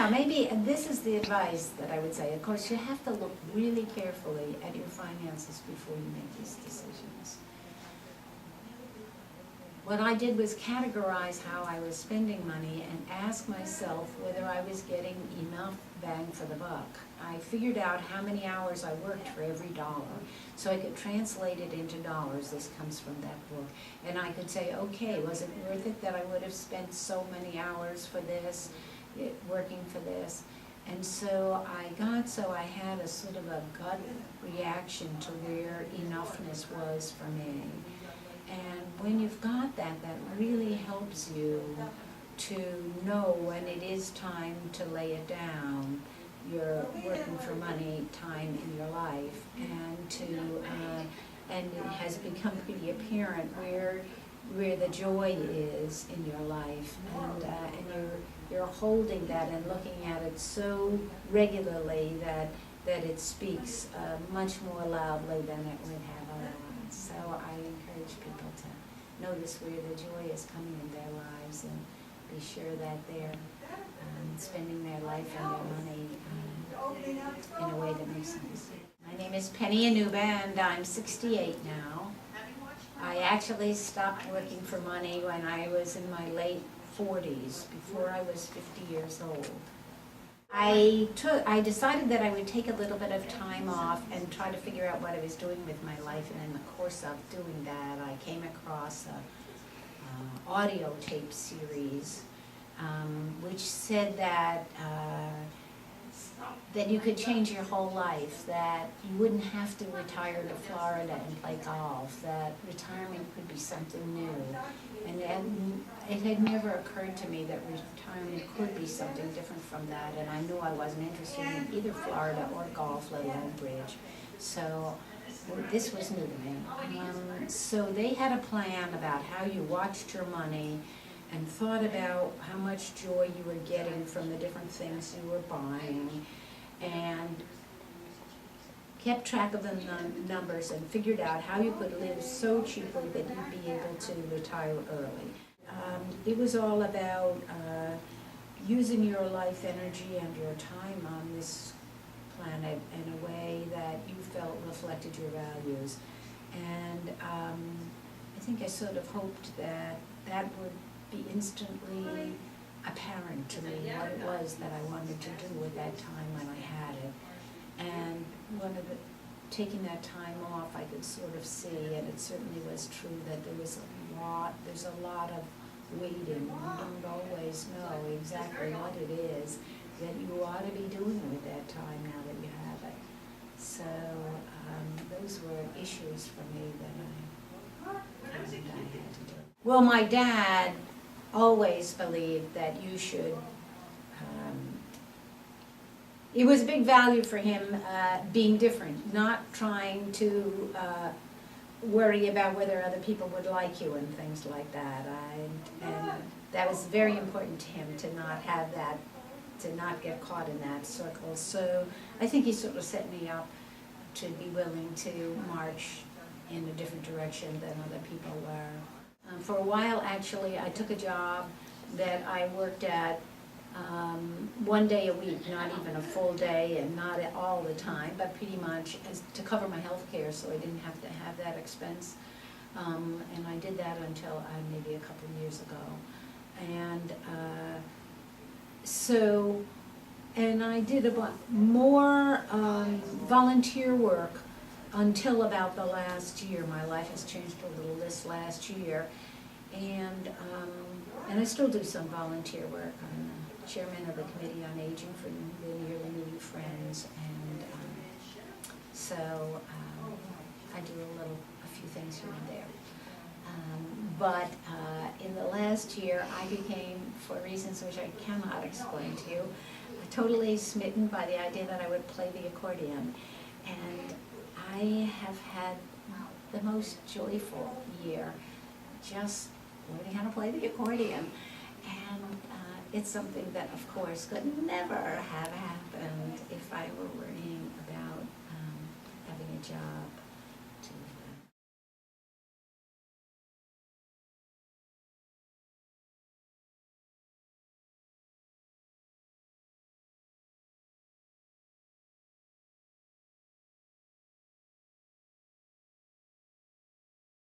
Yeah, maybe, and this is the advice that I would say. Of course, you have to look really carefully at your finances before you make these decisions. What I did was categorize how I was spending money and ask myself whether I was getting enough bang for the buck. I figured out how many hours I worked for every dollar, so I could translate it into dollars. This comes from that book. And I could say, okay, was it worth it that I would have spent so many hours for this, working for this? And so I had a sort of a gut reaction to where enoughness was for me. And when you've got that, that really helps you to know when it is time to lay it down, your working for money time in your life, and it has become pretty apparent where the joy is in your life, and you're holding that and looking at it so regularly that it speaks much more loudly than it would have otherwise. So I encourage people to notice where the joy is coming in their lives and be sure that they're spending their life and their money in a way that makes sense. My name is Penny Anuba, and I'm 68 now. I actually stopped working for money when I was in my late 40s, before I was 50 years old. I decided that I would take a little bit of time off and try to figure out what I was doing with my life, and in the course of doing that, I came across an audio tape series which said that you could change your whole life, that you wouldn't have to retire to Florida and play golf, that retirement could be something new. And it had never occurred to me that retirement could be something different from that, and I knew I wasn't interested in either Florida or golf, let alone bridge. So this was new to me. So they had a plan about how you watched your money and thought about how much joy you were getting from the different things you were buying, and kept track of the numbers and figured out how you could live so cheaply that you'd be able to retire early. It was all about using your life energy and your time on this planet in a way that you felt reflected your values. And I think I sort of hoped that would be instantly apparent to me what it was that I wanted to do at that time when I had it. And taking that time off, I could sort of see, and it certainly was true, that there's a lot of waiting. You don't always know exactly what it is that you ought to be doing with that time now that you have it. So those were issues for me that I had to do. Well, my dad always believed that you should, it was a big value for him being different, not trying to worry about whether other people would like you and things like that. And that was very important to him, to not have that, to not get caught in that circle. So I think he sort of set me up to be willing to march in a different direction than other people were. For a while, actually, I took a job that I worked at 1 day a week, not even a full day and not all the time, but pretty much to cover my health care, so I didn't have to have that expense. And I did that until maybe a couple of years ago. And and I did more volunteer work until about the last year. My life has changed a little this last year. And I still do some volunteer work. I'm the chairman of the Committee on Aging for the Nearly Needy Friends, and so I do a few things here and there. But in the last year, I became, for reasons which I cannot explain to you, totally smitten by the idea that I would play the accordion. And I have had the most joyful year just learning how to play the accordion. And it's something that, of course, could never have happened if I were worrying about having a job